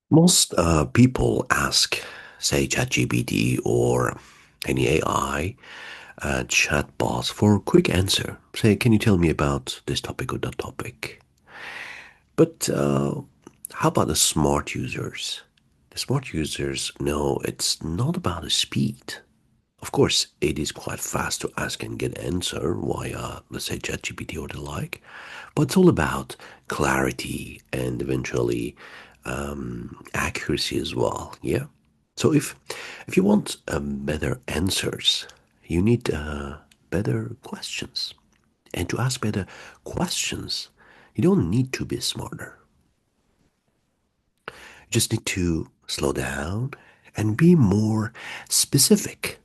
Most people ask, say, ChatGPT or any AI chatbots for a quick answer. Say, can you tell me about this topic or that topic? But how about the smart users? The smart users know it's not about the speed. Of course, it is quite fast to ask and get answer via, let's say, ChatGPT or the like, but it's all about clarity and eventually accuracy as well. Yeah. So if you want better answers, you need better questions, and to ask better questions, you don't need to be smarter. You just need to slow down and be more specific.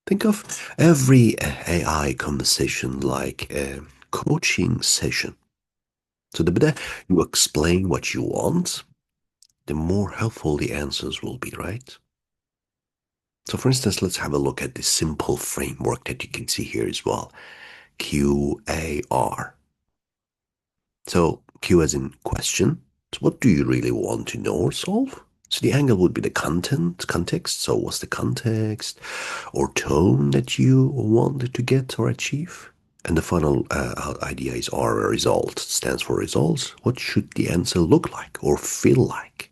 Think of every AI conversation like a coaching session. So the better you explain what you want, the more helpful the answers will be, right? So for instance, let's have a look at this simple framework that you can see here as well. QAR. So Q as in question. So what do you really want to know or solve? So the angle would be the context. So what's the context or tone that you wanted to get or achieve? And the final idea is R, a result. It stands for results. What should the answer look like or feel like?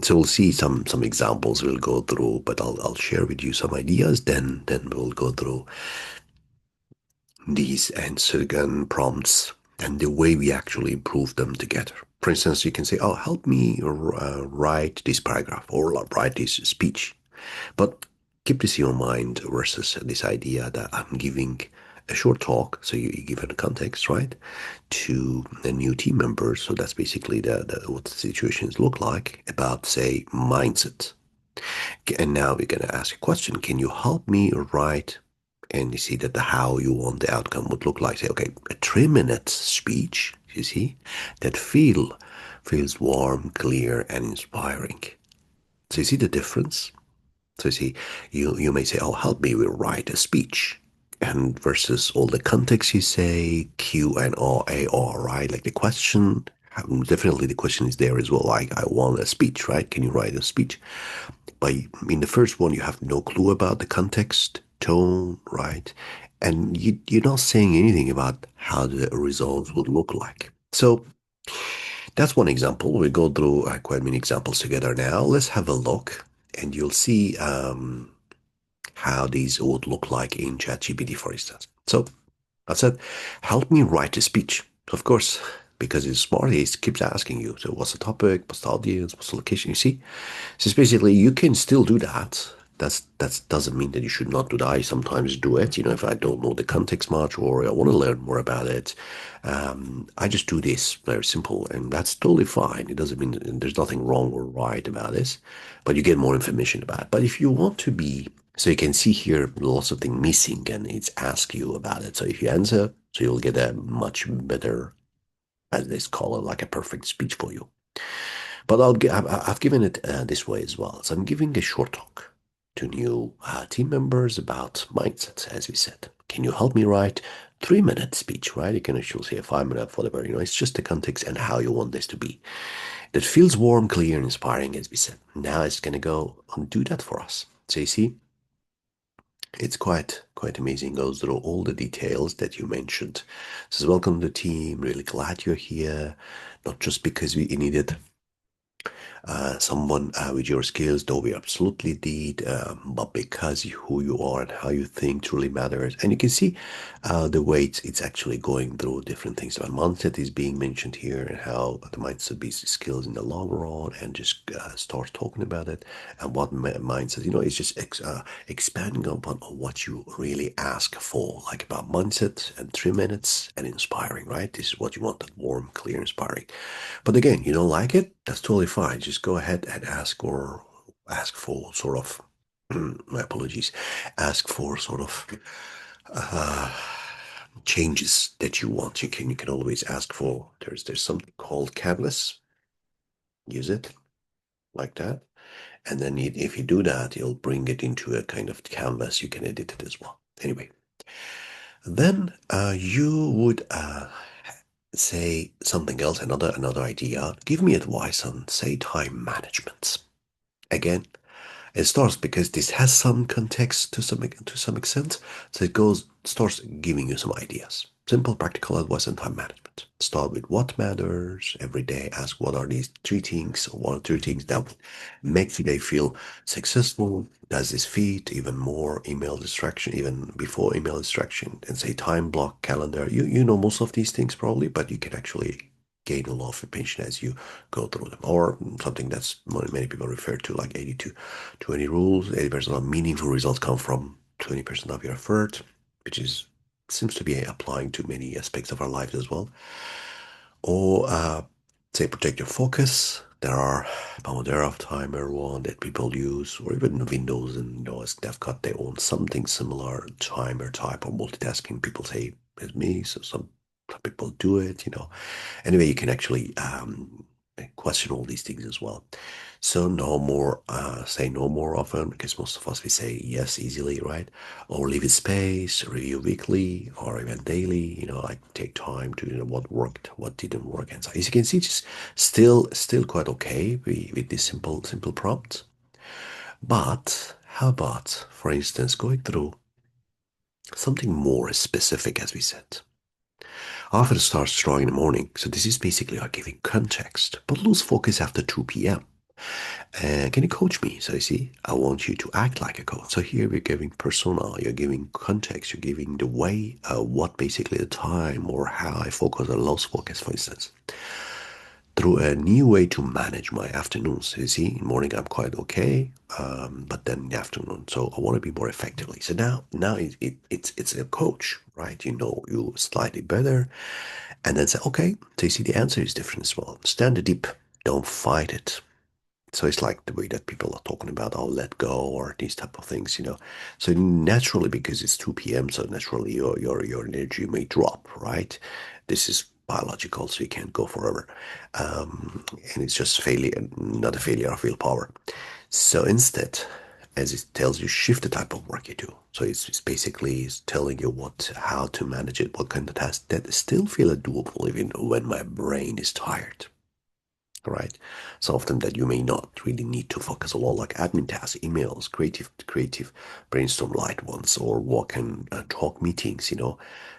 So we'll see some examples we'll go through, but I'll share with you some ideas. Then we'll go through these answer gun prompts and the way we actually improve them together. For instance, you can say, "Oh, help me write this paragraph or write this speech," but keep this in your mind versus this idea that I'm giving a short talk, so you give it a context, right, to the new team members. So that's basically what the situations look like about, say, mindset. And now we're going to ask a question. Can you help me write? And you see that the how you want the outcome would look like. Say, okay, a 3 minute speech, you see, that feels warm, clear, and inspiring. So you see the difference? So you see, you may say, "Oh, help me write a speech," and versus all the context you say Q and R A R, right? Like the question, definitely the question is there as well. Like, I want a speech, right? Can you write a speech? But in the first one, you have no clue about the context, tone, right? And you're not saying anything about how the results would look like. So that's one example. We go through quite many examples together now. Let's have a look, and you'll see how these would look like in ChatGPT, for instance. So I said, help me write a speech. Of course, because it's smart, it keeps asking you. So what's the topic? What's the audience? What's the location? You see? So it's basically, you can still do that. That doesn't mean that you should not do that. I sometimes do it. If I don't know the context much or I want to learn more about it, I just do this very simple, and that's totally fine. It doesn't mean that there's nothing wrong or right about this, but you get more information about it. But if you want to be, so you can see here lots of things missing, and it's ask you about it. So if you answer, so you'll get a much better, as they call it, like a perfect speech for you. But I've given it this way as well. So I'm giving a short talk to new team members about mindset, as we said. Can you help me write 3 minute speech, right? You can actually say a 5 minute, whatever. It's just the context and how you want this to be. That feels warm, clear, and inspiring, as we said. Now it's going to go and do that for us. So you see, it's quite amazing. Goes through all the details that you mentioned. Says, welcome to the team. Really glad you're here. Not just because we needed someone with your skills, though we absolutely did, but because who you are and how you think truly matters. And you can see the way it's actually going through different things. About mindset is being mentioned here, and how the mindset be skills in the long run, and just start talking about it. And what mindset, it's just expanding upon what you really ask for, like about mindset and 3 minutes and inspiring, right? This is what you want, that warm, clear, inspiring. But again, you don't like it, that's totally fine. Just go ahead and ask for sort of my apologies, ask for sort of uh, changes that you want. You can always ask for. There's something called canvas. Use it like that, and then if you do that, you'll bring it into a kind of canvas. You can edit it as well. Anyway, then you would say something else, another idea. Give me advice on, say, time management. Again, it starts because this has some context to some extent, so it goes starts giving you some ideas. Simple, practical advice on time management. Start with what matters every day. Ask what are these three things, or one or two things that would make the day feel successful. Does this fit even more email distraction, even before email distraction, and say time block calendar. You know most of these things probably, but you can actually gain a lot of information as you go through them. Or something that's many people refer to like 80 to 20 rules. 80% of meaningful results come from 20% of your effort, which is seems to be applying to many aspects of our lives as well. Or say protect your focus. There are Pomodoro timer one that people use, or even Windows and OS. They've got their own something similar timer type or multitasking. People say it's me, so some people do it. Anyway, you can actually question all these things as well. So no more, say no more often, because most of us we say yes easily, right? Or leave it space, review weekly or even daily. Like take time to what worked, what didn't work, and so as you can see, just still quite okay with this simple prompts. But how about, for instance, going through something more specific, as we said? Often starts strong in the morning, so this is basically like giving context, but lose focus after 2 p.m. Can you coach me? So you see, I want you to act like a coach. So here we're giving persona, you're giving context, you're giving the way, what basically the time or how I focus or lose focus, for instance, through a new way to manage my afternoons. You see, in the morning I'm quite okay, but then in the afternoon, so I want to be more effectively. So now it's a coach, right? You know you slightly better, and then say, okay, so you see the answer is different as well. Stand the deep, don't fight it. So it's like the way that people are talking about, oh, let go or these type of things. So naturally, because it's 2 p.m., so naturally your energy may drop, right? This is biological, so you can't go forever. And it's just failure, not a failure of willpower. So instead, as it tells you, shift the type of work you do. So it's basically it's telling you how to manage it, what kind of tasks that still feel doable even when my brain is tired, right? Some of them that you may not really need to focus a lot, like admin tasks, emails, creative brainstorm light ones, or walk and talk meetings.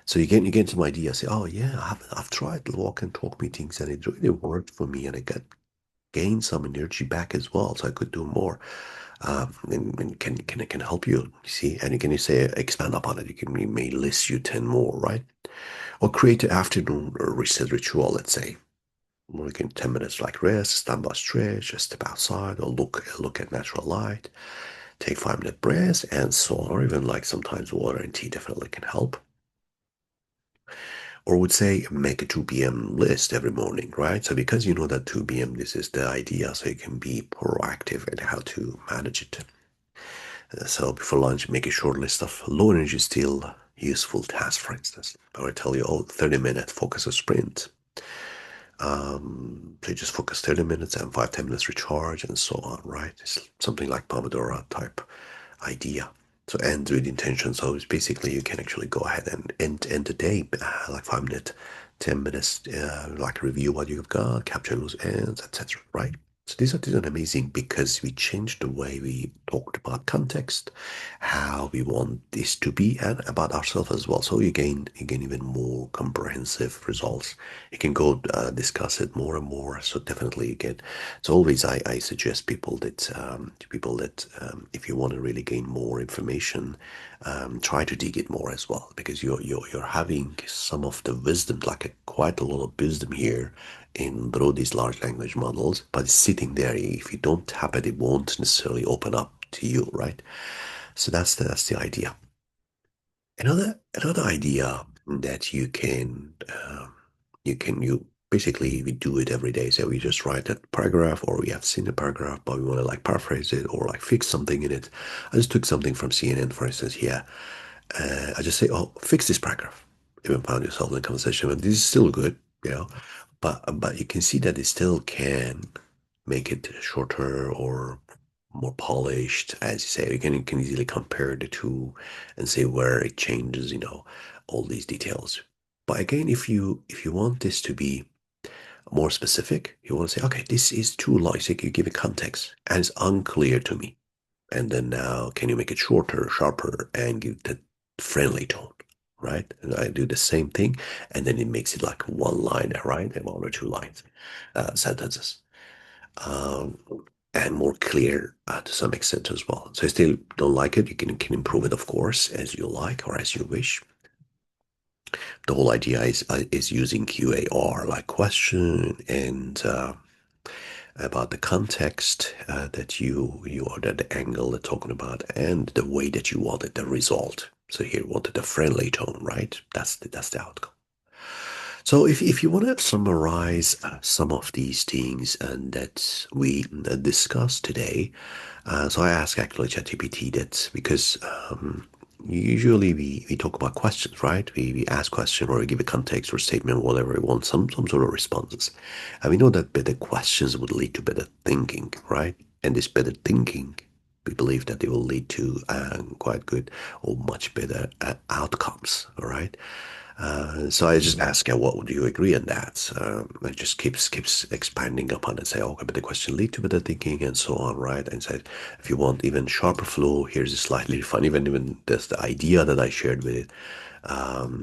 So you get some ideas. Say, oh yeah, I've tried walk and talk meetings, and it really worked for me, and I got gained some energy back as well, so I could do more. And can help you. You see, and you can say expand upon it. You may list you 10 more, right? Or create an afternoon reset ritual. Let's say like in 10 minutes like rest, stand by stretch, just step outside or look at natural light, take 5 minute breaths and so on, or even like sometimes water and tea definitely can help. Or would say make a 2 p.m. list every morning, right? So because you know that 2 p.m. this is the idea, so you can be proactive in how to manage it. So before lunch, make a short list of low energy still useful tasks, for instance. Or I tell you, oh, 30-minute focus a sprint. So you just focus 30 minutes and 5-10 minutes recharge and so on, right? It's something like Pomodoro type idea. So end with intention. So it's basically you can actually go ahead and end the day like 5 minutes, 10 minutes, like review what you've got, capture loose ends, etc. Right? So these are amazing because we changed the way we talked about context, how we want this to be, and about ourselves as well. So you gain even more comprehensive results. You can go discuss it more and more. So definitely again, so always I suggest people that if you want to really gain more information, try to dig it more as well, because you're having some of the wisdom, like quite a lot of wisdom here in through these large language models, but it's sitting there. If you don't tap it, it won't necessarily open up to you, right? So that's the idea. Another idea that you basically we do it every day. So we just write that paragraph, or we have seen the paragraph, but we want to like paraphrase it or like fix something in it. I just took something from CNN, for instance. Yeah, I just say, oh, fix this paragraph. Even found yourself in a conversation, but this is still good. But you can see that it still can make it shorter or more polished, as you say. You can easily compare the two and say where it changes, all these details. But again, if you want this to be more specific, you want to say, okay, this is too long. So you give it context and it's unclear to me. And then now, can you make it shorter, sharper, and give the friendly tone, right? And I do the same thing, and then it makes it like one liner, right? And one or two lines, sentences, um, and more clear to some extent as well. So I still don't like it. You can improve it, of course, as you like or as you wish. The whole idea is using QAR, like question and about the context that you or that the angle they're talking about and the way that you wanted the result. So here you wanted a friendly tone, right? That's the outcome. So if you want to summarize some of these things and that we discussed today, so I asked actually ChatGPT that because usually we talk about questions, right? We ask question or we give a context or statement, whatever we want, some sort of responses. And we know that better questions would lead to better thinking, right? And this better thinking, we believe that it will lead to quite good or much better outcomes, all right? So I just ask, what would you agree on that? It just keeps expanding upon it. Say, okay, but the question lead to better thinking and so on, right? And said, if you want even sharper flow, here's a slightly fun. Even there's the idea that I shared with it.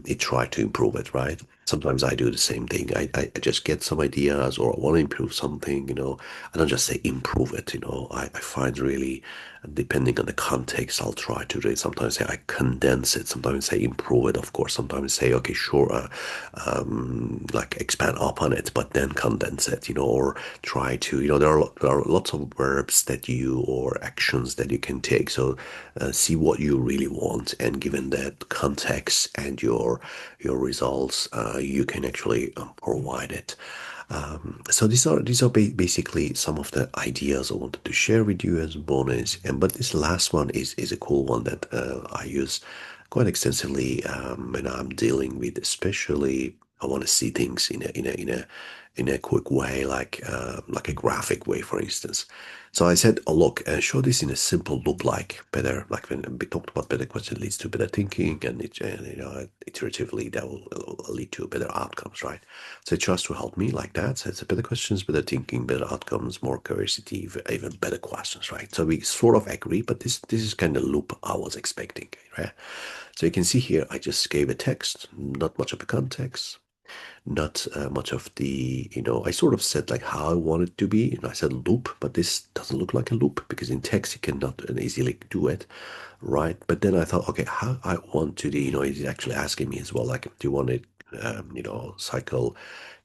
It tried to improve it, right? Sometimes I do the same thing. I just get some ideas or I want to improve something, I don't just say improve it, I find really, depending on the context, I'll try to really sometimes say I condense it, sometimes say improve it, of course, sometimes say, okay, sure, like expand upon it, but then condense it, or try to, there are lots of verbs that you or actions that you can take. So see what you really want, and given that context and your results, you can actually provide it. So these are basically some of the ideas I wanted to share with you as a bonus. And but this last one is a cool one that I use quite extensively when I'm dealing with, especially I want to see things in a quick way, like a graphic way, for instance. So I said, oh, look, show this in a simple loop, like better, like when we talked about better question leads to better thinking, and iteratively that will lead to better outcomes, right? So it tries to help me like that. So it's a better questions, better thinking, better outcomes, more curiosity, even better questions, right? So we sort of agree, but this is kind of loop I was expecting, right? So you can see here, I just gave a text, not much of a context, not much of the, I sort of said like how I want it to be. I said loop, but this doesn't look like a loop because in text you cannot easily do it, right? But then I thought, okay, how I want to do, he's actually asking me as well, like, do you want it, cycle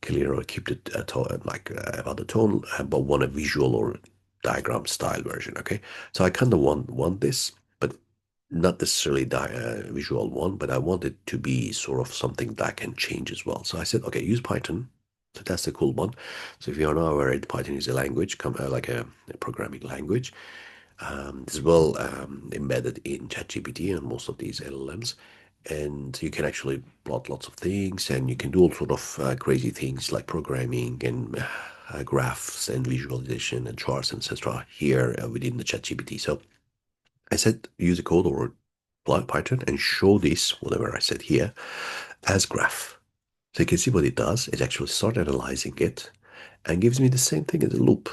clear or keep the tone, like about the tone, but want a visual or diagram style version, okay? So I kind of want this, but not necessarily visual one, but I want it to be sort of something that I can change as well. So I said, okay, use Python. So that's the cool one. So if you are not aware, Python is a language, like a programming language, as well embedded in ChatGPT and most of these LLMs. And you can actually plot lots of things, and you can do all sort of crazy things like programming and graphs and visualization and charts, etc. here within the ChatGPT. So I said use a code or Python and show this, whatever I said here, as graph. So you can see what it does. It actually starts analyzing it and gives me the same thing as a loop.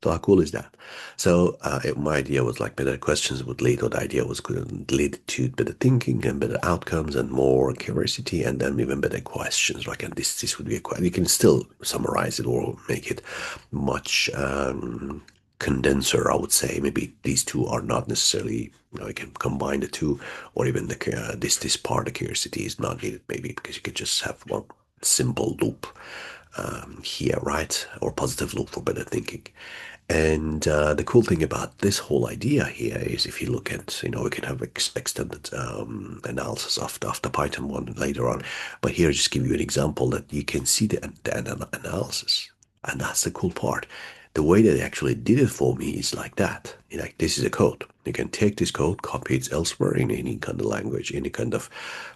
So how cool is that? So my idea was like better questions would lead, or the idea was could lead to better thinking and better outcomes and more curiosity, and then even better questions. Like, and this would be a question. You can still summarize it or make it much condenser, I would say. Maybe these two are not necessarily, you can combine the two, or even this part of curiosity is not needed, maybe because you could just have one simple loop here, right? Or positive loop for better thinking. And the cool thing about this whole idea here is if you look at, we can have extended analysis of the Python one later on. But here, just give you an example that you can see the analysis. And that's the cool part. The way that they actually did it for me is like that. Like, this is a code. You can take this code, copy it elsewhere in any kind of language, any kind of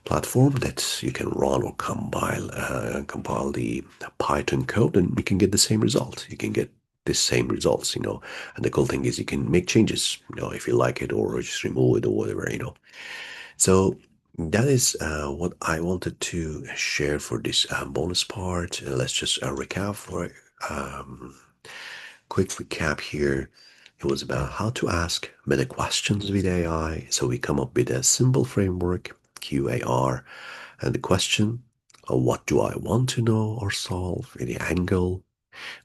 platform that you can run or compile the Python code, and you can get the same result. You can get the same results, and the cool thing is you can make changes, if you like it, or just remove it or whatever. So That is what I wanted to share for this bonus part. Let's just recap for um, quick recap here. It was about how to ask better questions with AI. So we come up with a simple framework, QAR, and the question, what do I want to know or solve? Any angle?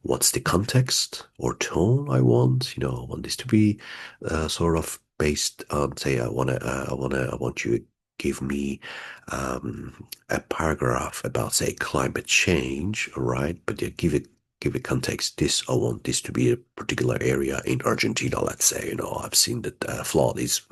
What's the context or tone I want? I want this to be sort of based on, say, I want you to give me a paragraph about, say, climate change, right? But you give it context. This I want this to be a particular area in Argentina. Let's say, I've seen that flood is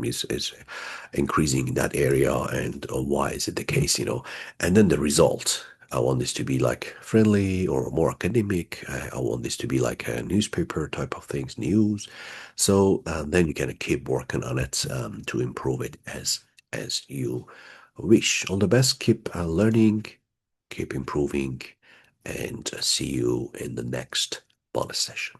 increasing in that area, and why is it the case? And then the result. I want this to be like friendly or more academic. I want this to be like a newspaper type of things, news. So then you can keep working on it to improve it as you wish. All the best. Keep learning, keep improving, and see you in the next bonus session.